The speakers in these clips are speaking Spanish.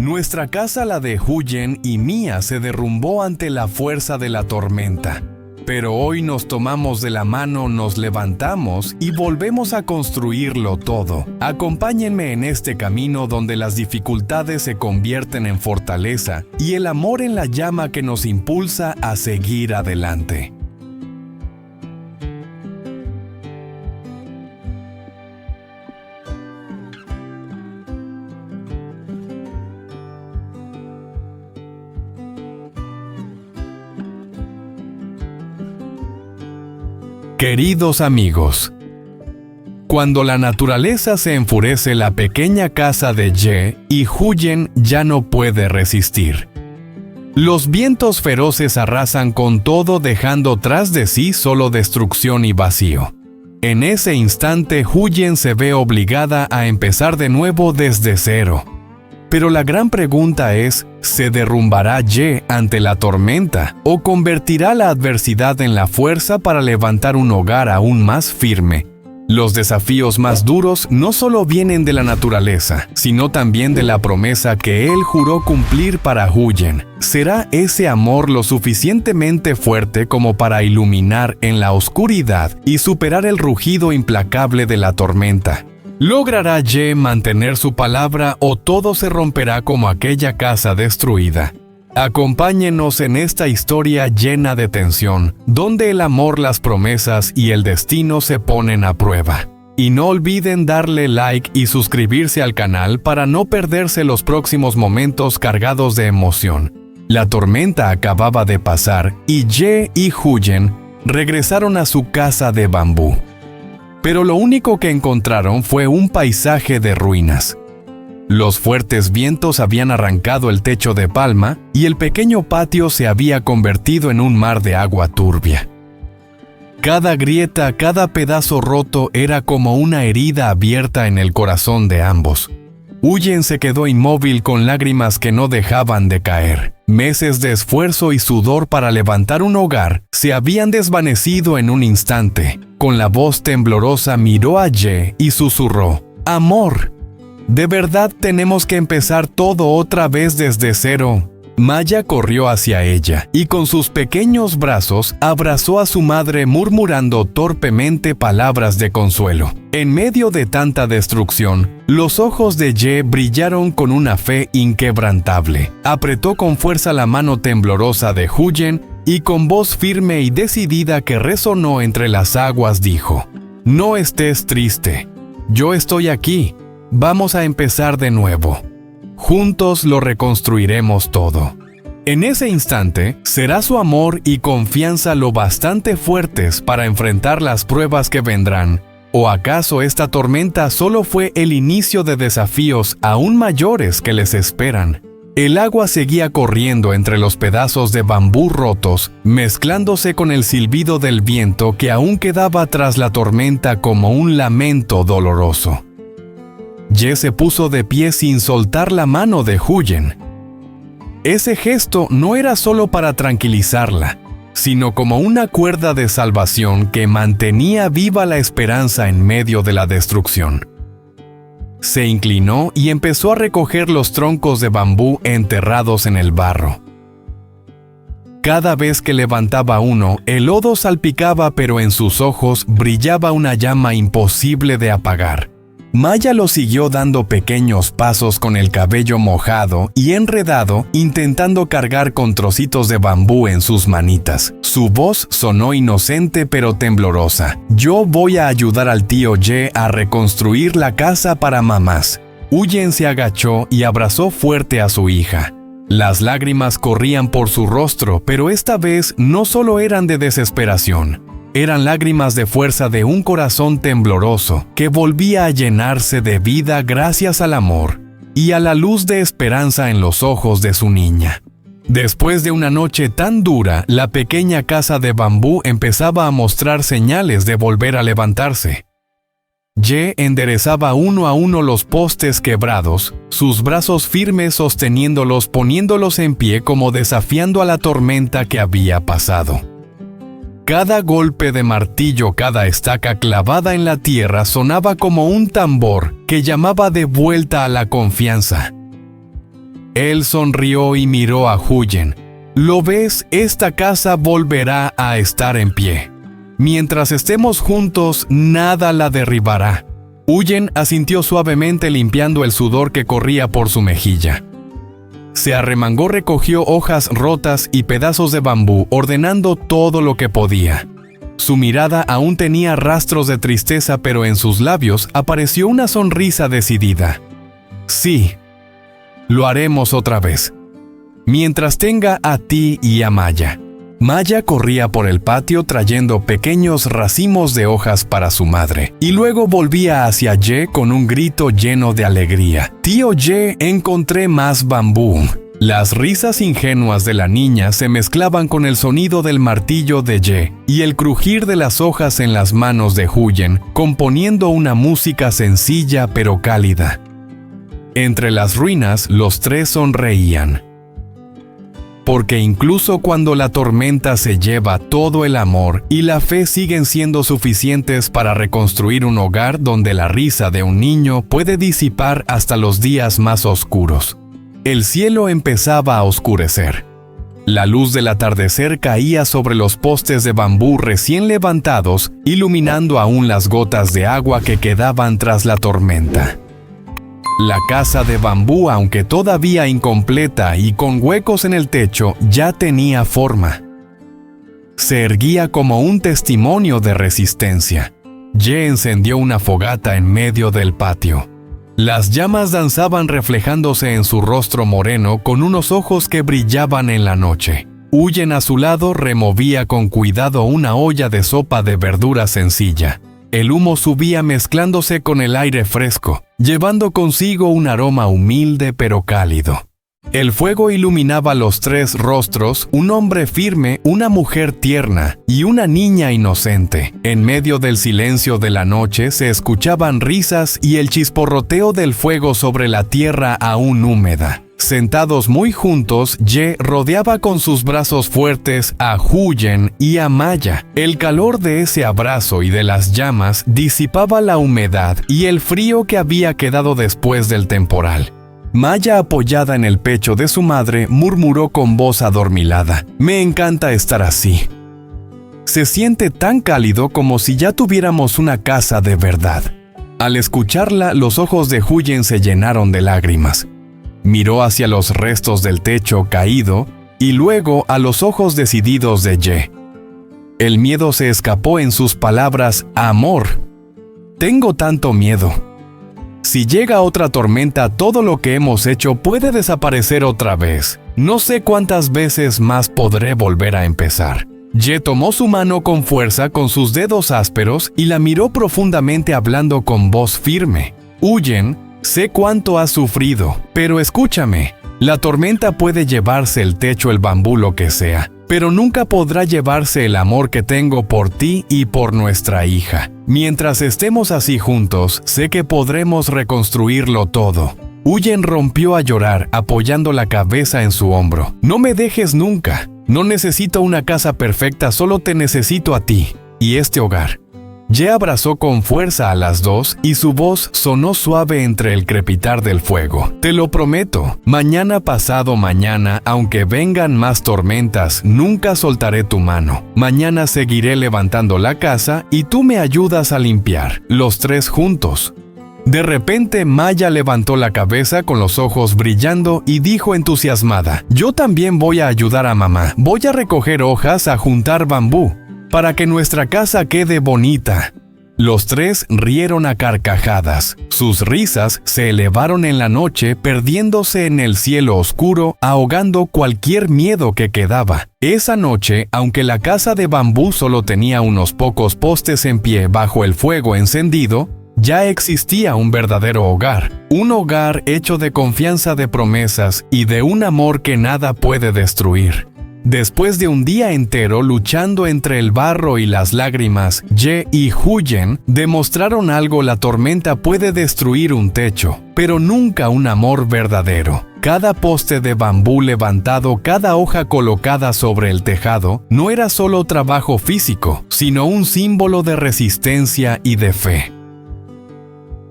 Nuestra casa, la de Huyen y mía, se derrumbó ante la fuerza de la tormenta. Pero hoy nos tomamos de la mano, nos levantamos y volvemos a construirlo todo. Acompáñenme en este camino donde las dificultades se convierten en fortaleza y el amor en la llama que nos impulsa a seguir adelante. Queridos amigos, cuando la naturaleza se enfurece, la pequeña casa de Ye y Huyen ya no puede resistir. Los vientos feroces arrasan con todo, dejando tras de sí solo destrucción y vacío. En ese instante, Huyen se ve obligada a empezar de nuevo desde cero. Pero la gran pregunta es, ¿se derrumbará Ye ante la tormenta o convertirá la adversidad en la fuerza para levantar un hogar aún más firme? Los desafíos más duros no solo vienen de la naturaleza, sino también de la promesa que él juró cumplir para Huyen. ¿Será ese amor lo suficientemente fuerte como para iluminar en la oscuridad y superar el rugido implacable de la tormenta? ¿Logrará Ye mantener su palabra o todo se romperá como aquella casa destruida? Acompáñenos en esta historia llena de tensión, donde el amor, las promesas y el destino se ponen a prueba. Y no olviden darle like y suscribirse al canal para no perderse los próximos momentos cargados de emoción. La tormenta acababa de pasar y Ye y Huyen regresaron a su casa de bambú. Pero lo único que encontraron fue un paisaje de ruinas. Los fuertes vientos habían arrancado el techo de palma y el pequeño patio se había convertido en un mar de agua turbia. Cada grieta, cada pedazo roto era como una herida abierta en el corazón de ambos. Huyen se quedó inmóvil con lágrimas que no dejaban de caer. Meses de esfuerzo y sudor para levantar un hogar se habían desvanecido en un instante. Con la voz temblorosa miró a Ye y susurró: «Amor, ¿de verdad tenemos que empezar todo otra vez desde cero?» Maya corrió hacia ella y con sus pequeños brazos abrazó a su madre, murmurando torpemente palabras de consuelo. En medio de tanta destrucción, los ojos de Ye brillaron con una fe inquebrantable. Apretó con fuerza la mano temblorosa de Huyen y con voz firme y decidida que resonó entre las aguas dijo: «No estés triste. Yo estoy aquí. Vamos a empezar de nuevo. Juntos lo reconstruiremos todo». En ese instante, será su amor y confianza lo bastante fuertes para enfrentar las pruebas que vendrán. ¿O acaso esta tormenta solo fue el inicio de desafíos aún mayores que les esperan? El agua seguía corriendo entre los pedazos de bambú rotos, mezclándose con el silbido del viento que aún quedaba tras la tormenta como un lamento doloroso. Ye se puso de pie sin soltar la mano de Huyen. Ese gesto no era solo para tranquilizarla, sino como una cuerda de salvación que mantenía viva la esperanza en medio de la destrucción. Se inclinó y empezó a recoger los troncos de bambú enterrados en el barro. Cada vez que levantaba uno, el lodo salpicaba, pero en sus ojos brillaba una llama imposible de apagar. Maya lo siguió dando pequeños pasos con el cabello mojado y enredado, intentando cargar con trocitos de bambú en sus manitas. Su voz sonó inocente pero temblorosa. «Yo voy a ayudar al tío Ye a reconstruir la casa para mamás». Huyen se agachó y abrazó fuerte a su hija. Las lágrimas corrían por su rostro, pero esta vez no solo eran de desesperación. Eran lágrimas de fuerza de un corazón tembloroso que volvía a llenarse de vida gracias al amor y a la luz de esperanza en los ojos de su niña. Después de una noche tan dura, la pequeña casa de bambú empezaba a mostrar señales de volver a levantarse. Ye enderezaba uno a uno los postes quebrados, sus brazos firmes sosteniéndolos, poniéndolos en pie como desafiando a la tormenta que había pasado. Cada golpe de martillo, cada estaca clavada en la tierra sonaba como un tambor que llamaba de vuelta a la confianza. Él sonrió y miró a Huyen. «¿Lo ves? Esta casa volverá a estar en pie. Mientras estemos juntos, nada la derribará». Huyen asintió suavemente limpiando el sudor que corría por su mejilla. Se arremangó, recogió hojas rotas y pedazos de bambú, ordenando todo lo que podía. Su mirada aún tenía rastros de tristeza, pero en sus labios apareció una sonrisa decidida. «Sí, lo haremos otra vez. Mientras tenga a ti y a Maya». Maya corría por el patio trayendo pequeños racimos de hojas para su madre, y luego volvía hacia Ye con un grito lleno de alegría. «Tío Ye, encontré más bambú». Las risas ingenuas de la niña se mezclaban con el sonido del martillo de Ye y el crujir de las hojas en las manos de Huyen, componiendo una música sencilla pero cálida. Entre las ruinas, los tres sonreían. Porque incluso cuando la tormenta se lleva todo el amor y la fe siguen siendo suficientes para reconstruir un hogar donde la risa de un niño puede disipar hasta los días más oscuros. El cielo empezaba a oscurecer. La luz del atardecer caía sobre los postes de bambú recién levantados, iluminando aún las gotas de agua que quedaban tras la tormenta. La casa de bambú, aunque todavía incompleta y con huecos en el techo, ya tenía forma. Se erguía como un testimonio de resistencia. Ye encendió una fogata en medio del patio. Las llamas danzaban reflejándose en su rostro moreno con unos ojos que brillaban en la noche. Huyen a su lado removía con cuidado una olla de sopa de verdura sencilla. El humo subía mezclándose con el aire fresco, llevando consigo un aroma humilde pero cálido. El fuego iluminaba los tres rostros, un hombre firme, una mujer tierna y una niña inocente. En medio del silencio de la noche se escuchaban risas y el chisporroteo del fuego sobre la tierra aún húmeda. Sentados muy juntos, Ye rodeaba con sus brazos fuertes a Huyen y a Maya. El calor de ese abrazo y de las llamas disipaba la humedad y el frío que había quedado después del temporal. Maya, apoyada en el pecho de su madre, murmuró con voz adormilada: «Me encanta estar así. Se siente tan cálido como si ya tuviéramos una casa de verdad». Al escucharla, los ojos de Huyen se llenaron de lágrimas. Miró hacia los restos del techo caído y luego a los ojos decididos de Ye. El miedo se escapó en sus palabras: «Amor, tengo tanto miedo. Si llega otra tormenta, todo lo que hemos hecho puede desaparecer otra vez. No sé cuántas veces más podré volver a empezar». Ye tomó su mano con fuerza con sus dedos ásperos y la miró profundamente hablando con voz firme. «Huyen, sé cuánto has sufrido, pero escúchame. La tormenta puede llevarse el techo, el bambú, lo que sea, pero nunca podrá llevarse el amor que tengo por ti y por nuestra hija. Mientras estemos así juntos, sé que podremos reconstruirlo todo». Huyen rompió a llorar, apoyando la cabeza en su hombro. «No me dejes nunca. No necesito una casa perfecta, solo te necesito a ti y este hogar». Ye abrazó con fuerza a las dos y su voz sonó suave entre el crepitar del fuego. «Te lo prometo, mañana pasado mañana, aunque vengan más tormentas, nunca soltaré tu mano. Mañana seguiré levantando la casa y tú me ayudas a limpiar, los tres juntos». De repente, Maya levantó la cabeza con los ojos brillando y dijo entusiasmada: «Yo también voy a ayudar a mamá. Voy a recoger hojas, a juntar bambú, para que nuestra casa quede bonita». Los tres rieron a carcajadas. Sus risas se elevaron en la noche, perdiéndose en el cielo oscuro, ahogando cualquier miedo que quedaba. Esa noche, aunque la casa de bambú solo tenía unos pocos postes en pie bajo el fuego encendido, ya existía un verdadero hogar, un hogar hecho de confianza, de promesas y de un amor que nada puede destruir. Después de un día entero luchando entre el barro y las lágrimas, Ye y Huyen demostraron algo: la tormenta puede destruir un techo, pero nunca un amor verdadero. Cada poste de bambú levantado, cada hoja colocada sobre el tejado, no era solo trabajo físico, sino un símbolo de resistencia y de fe.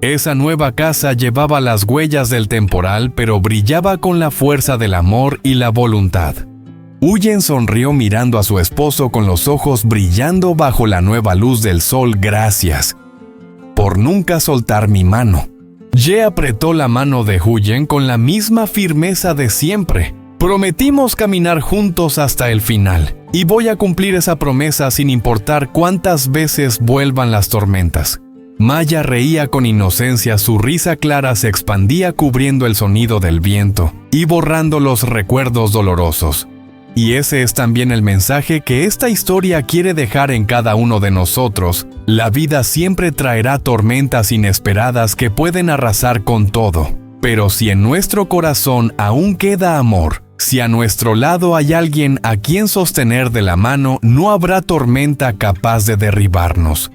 Esa nueva casa llevaba las huellas del temporal, pero brillaba con la fuerza del amor y la voluntad. Huyen sonrió mirando a su esposo con los ojos brillando bajo la nueva luz del sol. Gracias por nunca soltar mi mano. Ye apretó la mano de Huyen con la misma firmeza de siempre. Prometimos caminar juntos hasta el final, y voy a cumplir esa promesa sin importar cuántas veces vuelvan las tormentas. Maya reía con inocencia, su risa clara se expandía cubriendo el sonido del viento y borrando los recuerdos dolorosos. Y ese es también el mensaje que esta historia quiere dejar en cada uno de nosotros. La vida siempre traerá tormentas inesperadas que pueden arrasar con todo. Pero si en nuestro corazón aún queda amor, si a nuestro lado hay alguien a quien sostener de la mano, no habrá tormenta capaz de derribarnos.